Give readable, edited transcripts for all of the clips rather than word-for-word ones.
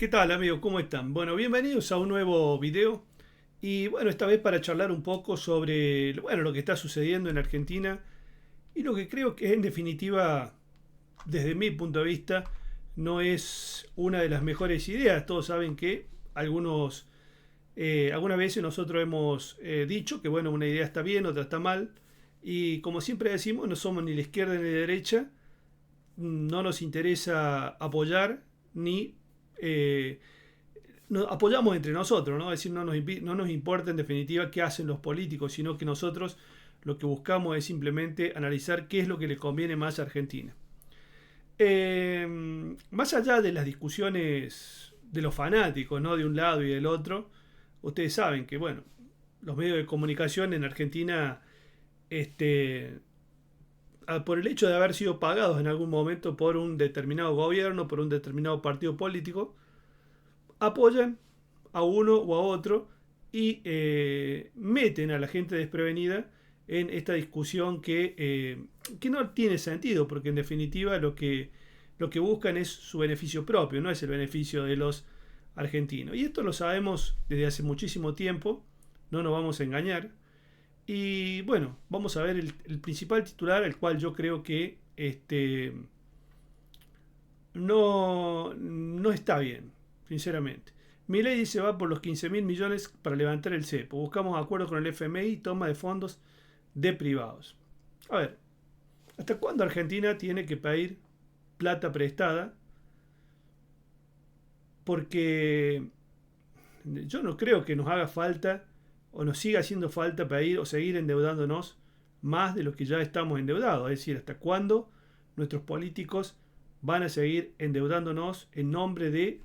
¿Qué tal, amigos? ¿Cómo están? Bueno, bienvenidos a un nuevo video. Y bueno, esta vez para charlar un poco sobre, bueno, lo que está sucediendo en Argentina y lo que creo que en definitiva, desde mi punto de vista, no es una de las mejores ideas. Todos saben que algunas veces nosotros hemos dicho que bueno, una idea está bien, otra está mal. Y como siempre decimos, no somos ni la izquierda ni la derecha, no nos interesa apoyar ni eh, nos apoyamos entre nosotros, ¿no? Es decir, no nos importa en definitiva qué hacen los políticos, sino que nosotros lo que buscamos es simplemente analizar qué es lo que le conviene más a Argentina. Más allá de las discusiones de los fanáticos, ¿no? De un lado y del otro, ustedes saben que, bueno, los medios de comunicación en Argentina, este, por el hecho de haber sido pagados en algún momento por un determinado gobierno, por un determinado partido político, apoyan a uno o a otro y meten a la gente desprevenida en esta discusión que no tiene sentido, porque en definitiva lo que buscan es su beneficio propio, no es el beneficio de los argentinos. Y esto lo sabemos desde hace muchísimo tiempo, no nos vamos a engañar. Y bueno, vamos a ver el principal titular, el cual yo creo que no está bien, sinceramente. Milei dice va por los 15.000 millones para levantar el cepo. Buscamos acuerdo con el FMI y toma de fondos de privados. A ver, ¿hasta cuándo Argentina tiene que pedir plata prestada? Porque yo no creo que nos haga falta o nos siga haciendo falta pedir o seguir endeudándonos más de lo que ya estamos endeudados. Es decir, ¿hasta cuándo nuestros políticos van a seguir endeudándonos en nombre de...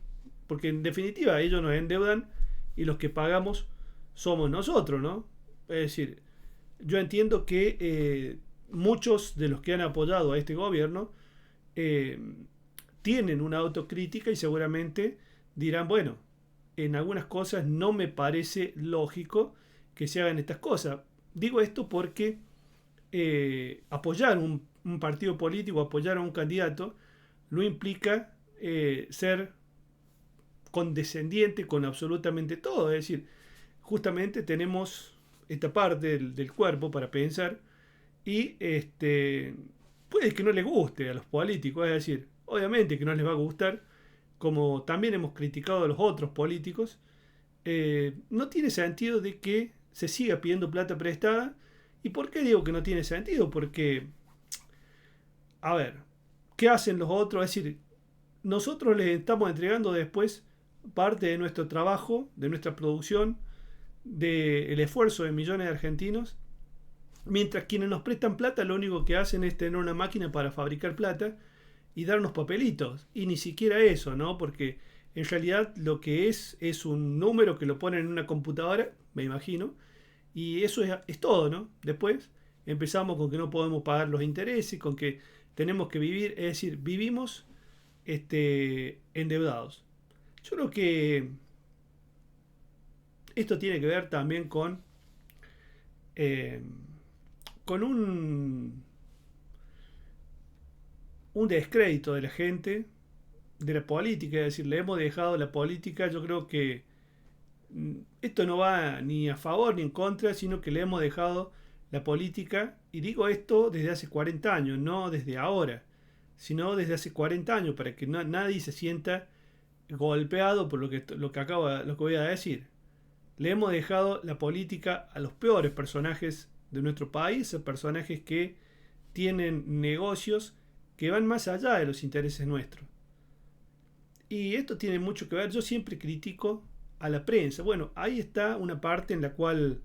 Porque en definitiva ellos nos endeudan y los que pagamos somos nosotros, ¿no? Es decir, yo entiendo que muchos de los que han apoyado a este gobierno eh, tienen una autocrítica y seguramente dirán, bueno, en algunas cosas no me parece lógico que se hagan estas cosas. Digo esto porque apoyar un partido político, apoyar a un candidato, no implica ser condescendiente con absolutamente todo. Es decir, justamente tenemos esta parte del cuerpo para pensar y puede que no les guste a los políticos, es decir, obviamente que no les va a gustar, como también hemos criticado a los otros políticos. No tiene sentido de que se siga pidiendo plata prestada. ¿Y por qué digo que no tiene sentido? Porque, a ver, ¿qué hacen los otros? Es decir, nosotros les estamos entregando después parte de nuestro trabajo, de nuestra producción, del esfuerzo de millones de argentinos, mientras quienes nos prestan plata lo único que hacen es tener una máquina para fabricar plata y darnos papelitos. Y ni siquiera eso, ¿no? Porque en realidad lo que es un número que lo ponen en una computadora, me imagino, y eso es todo, ¿no? Después empezamos con que no podemos pagar los intereses, con que tenemos que vivir, es decir, vivimos endeudados. Yo creo que esto tiene que ver también eh, con un descrédito de la gente, de la política, es decir, le hemos dejado la política, yo creo que esto no va ni a favor ni en contra, sino que le hemos dejado la política, y digo esto desde hace 40 años, no desde ahora, sino desde hace 40 años, para que nadie se sienta golpeado por lo que voy a decir. Le hemos dejado la política a los peores personajes de nuestro país, a personajes que tienen negocios que van más allá de los intereses nuestros. Y esto tiene mucho que ver, yo siempre critico a la prensa. Bueno, ahí está una parte en la cual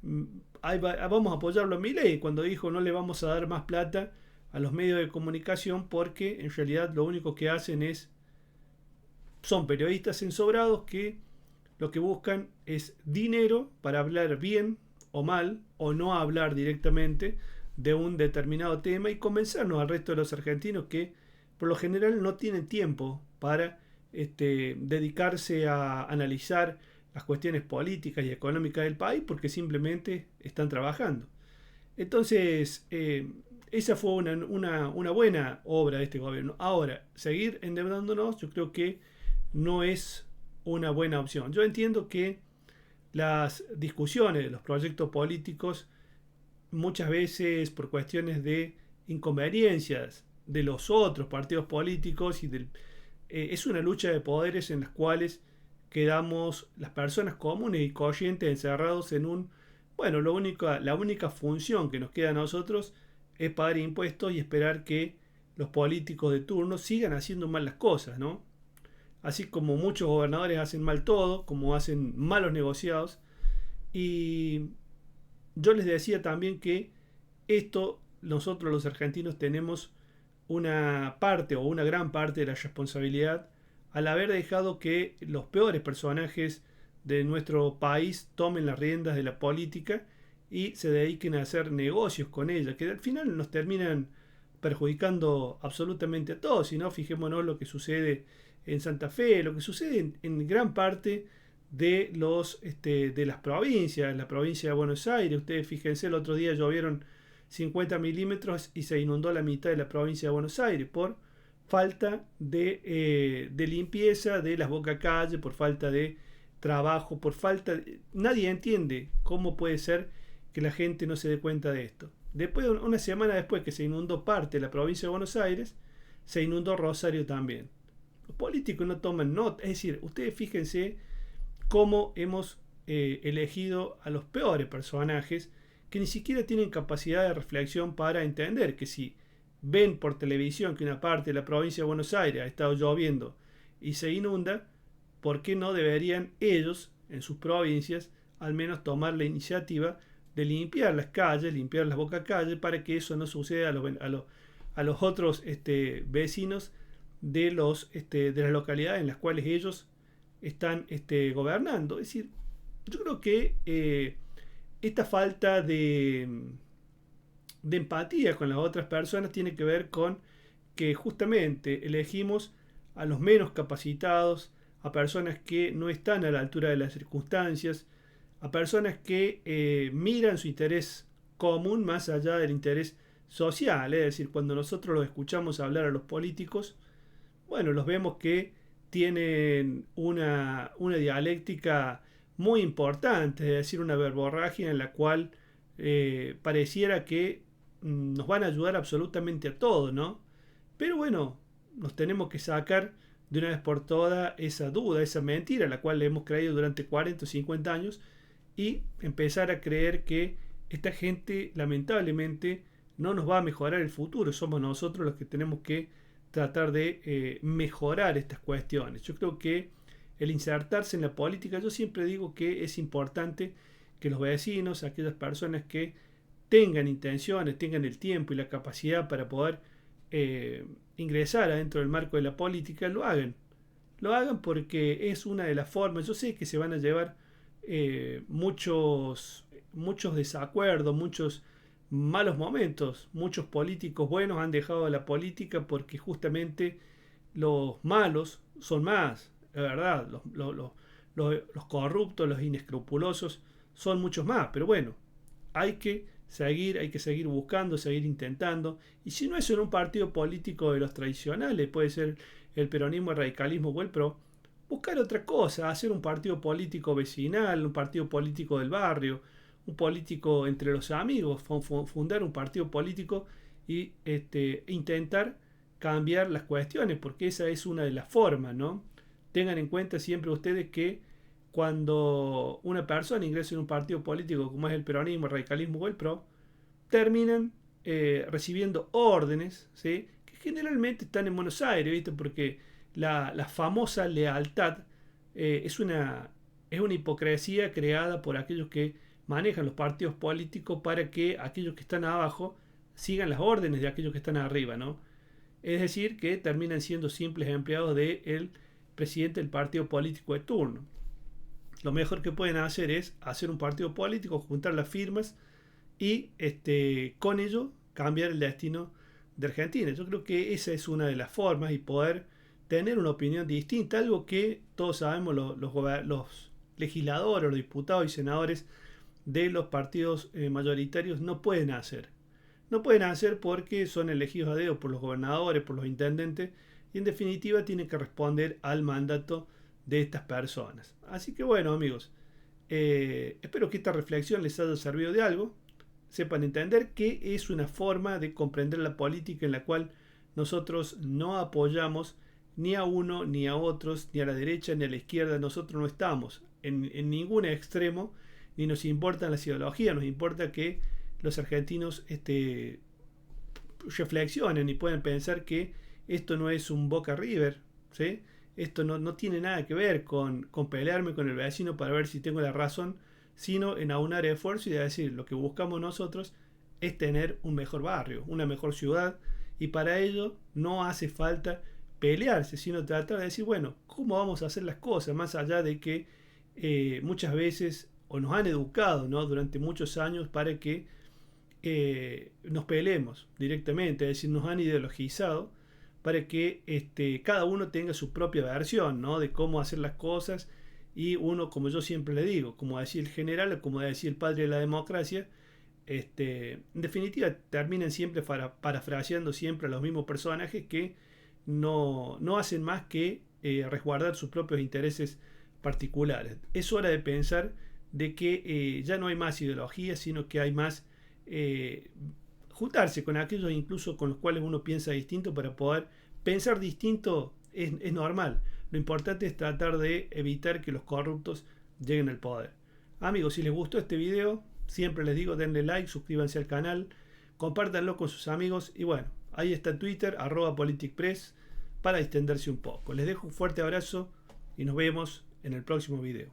mm, vamos a apoyarlo a Milei cuando dijo no le vamos a dar más plata a los medios de comunicación porque en realidad lo único que hacen son periodistas ensobrados que lo que buscan es dinero para hablar bien o mal o no hablar directamente de un determinado tema y convencernos al resto de los argentinos que por lo general no tienen tiempo para dedicarse a analizar las cuestiones políticas y económicas del país porque simplemente están trabajando. Entonces, esa fue una buena obra de este gobierno. Ahora, seguir endeudándonos, yo creo que no es una buena opción. Yo entiendo que las discusiones de los proyectos políticos muchas veces por cuestiones de inconveniencias de los otros partidos políticos es una lucha de poderes en las cuales quedamos las personas comunes y corrientes encerrados en un, bueno, la única función que nos queda a nosotros es pagar impuestos y esperar que los políticos de turno sigan haciendo mal las cosas, ¿no? Así como muchos gobernadores hacen mal todo, como hacen malos negociados. Y yo les decía también que esto nosotros los argentinos tenemos una parte o una gran parte de la responsabilidad al haber dejado que los peores personajes de nuestro país tomen las riendas de la política y se dediquen a hacer negocios con ella, que al final nos terminan perjudicando absolutamente a todos. Si no, fijémonos lo que sucede en Santa Fe, lo que sucede en gran parte de las provincias, la provincia de Buenos Aires. Ustedes fíjense, el otro día llovieron 50 milímetros y se inundó la mitad de la provincia de Buenos Aires por falta de limpieza de las bocacalles, por falta de trabajo, por falta nadie entiende cómo puede ser que la gente no se dé cuenta de esto. Después, una semana después que se inundó parte de la provincia de Buenos Aires, se inundó Rosario también. Los políticos no toman nota, es decir, ustedes fíjense cómo hemos elegido a los peores personajes que ni siquiera tienen capacidad de reflexión para entender que si ven por televisión que una parte de la provincia de Buenos Aires ha estado lloviendo y se inunda, ¿por qué no deberían ellos, en sus provincias, al menos tomar la iniciativa de limpiar las calles, limpiar las bocacalles, para que eso no suceda a los otros vecinos de las localidades en las cuales ellos están gobernando? Es decir, yo creo que esta falta de empatía con las otras personas tiene que ver con que justamente elegimos a los menos capacitados, a personas que no están a la altura de las circunstancias, a personas que miran su interés común más allá del interés social. Es decir, cuando nosotros los escuchamos hablar a los políticos, bueno, los vemos que tienen una dialéctica muy importante, es decir, una verborragia en la cual pareciera que nos van a ayudar absolutamente a todo, ¿no? Pero bueno, nos tenemos que sacar de una vez por todas esa duda, esa mentira, la cual le hemos creído durante 40 o 50 años, y empezar a creer que esta gente lamentablemente no nos va a mejorar el futuro. Somos nosotros los que tenemos que tratar de mejorar estas cuestiones. Yo creo que el insertarse en la política, yo siempre digo que es importante que los vecinos, aquellas personas que tengan intenciones, tengan el tiempo y la capacidad para poder ingresar adentro del marco de la política, lo hagan. Lo hagan porque es una de las formas. Yo sé que se van a llevar muchos desacuerdos, muchos malos momentos. Muchos políticos buenos han dejado la política porque justamente los malos son más, la verdad. Los corruptos, los inescrupulosos son muchos más. Pero bueno, hay que seguir buscando, seguir intentando. Y si no es en un partido político de los tradicionales, puede ser el peronismo, el radicalismo o el PRO, buscar otra cosa, hacer un partido político vecinal, un partido político del barrio, un político entre los amigos, fundar un partido político y intentar cambiar las cuestiones, porque esa es una de las formas, ¿no? Tengan en cuenta siempre ustedes que cuando una persona ingresa en un partido político como es el peronismo, el radicalismo o el PRO, terminan recibiendo órdenes, ¿sí? Que generalmente están en Buenos Aires, ¿viste? Porque la famosa lealtad es una hipocresía creada por aquellos que manejan los partidos políticos para que aquellos que están abajo sigan las órdenes de aquellos que están arriba, ¿no? Es decir, que terminan siendo simples empleados del presidente del partido político de turno. Lo mejor que pueden hacer es hacer un partido político, juntar las firmas y con ello cambiar el destino de Argentina. Yo creo que esa es una de las formas y poder tener una opinión distinta, algo que todos sabemos los legisladores, los diputados y senadores de los partidos mayoritarios no pueden hacer. No pueden hacer porque son elegidos a dedo por los gobernadores, por los intendentes, y en definitiva tienen que responder al mandato de estas personas. Así que bueno, amigos, espero que esta reflexión les haya servido de algo, sepan entender que es una forma de comprender la política en la cual nosotros no apoyamos ni a uno ni a otros, ni a la derecha ni a la izquierda. Nosotros no estamos en ningún extremo, ni nos importan las ideologías, nos importa que los argentinos reflexionen y puedan pensar que esto no es un Boca River, ¿sí? Esto no tiene nada que ver con pelearme con el vecino para ver si tengo la razón, sino en aunar esfuerzo y de decir, lo que buscamos nosotros es tener un mejor barrio, una mejor ciudad, y para ello no hace falta pelearse, sino tratar de decir, bueno, ¿cómo vamos a hacer las cosas? Más allá de que muchas veces, o nos han educado, ¿no?, durante muchos años para que nos peleemos directamente, es decir, nos han ideologizado para que cada uno tenga su propia versión, ¿no?, de cómo hacer las cosas, y uno, como yo siempre le digo, como decía el general o como decía el padre de la democracia, en definitiva terminan siempre parafraseando siempre a los mismos personajes que no hacen más que resguardar sus propios intereses particulares. Es hora de pensar de que ya no hay más ideología, sino que hay más eh, juntarse con aquellos incluso con los cuales uno piensa distinto para poder pensar distinto. Es normal. Lo importante es tratar de evitar que los corruptos lleguen al poder. Amigos, si les gustó este video, siempre les digo, denle like, suscríbanse al canal, compártanlo con sus amigos y bueno, ahí está Twitter, @politicpress, para distenderse un poco. Les dejo un fuerte abrazo y nos vemos en el próximo video.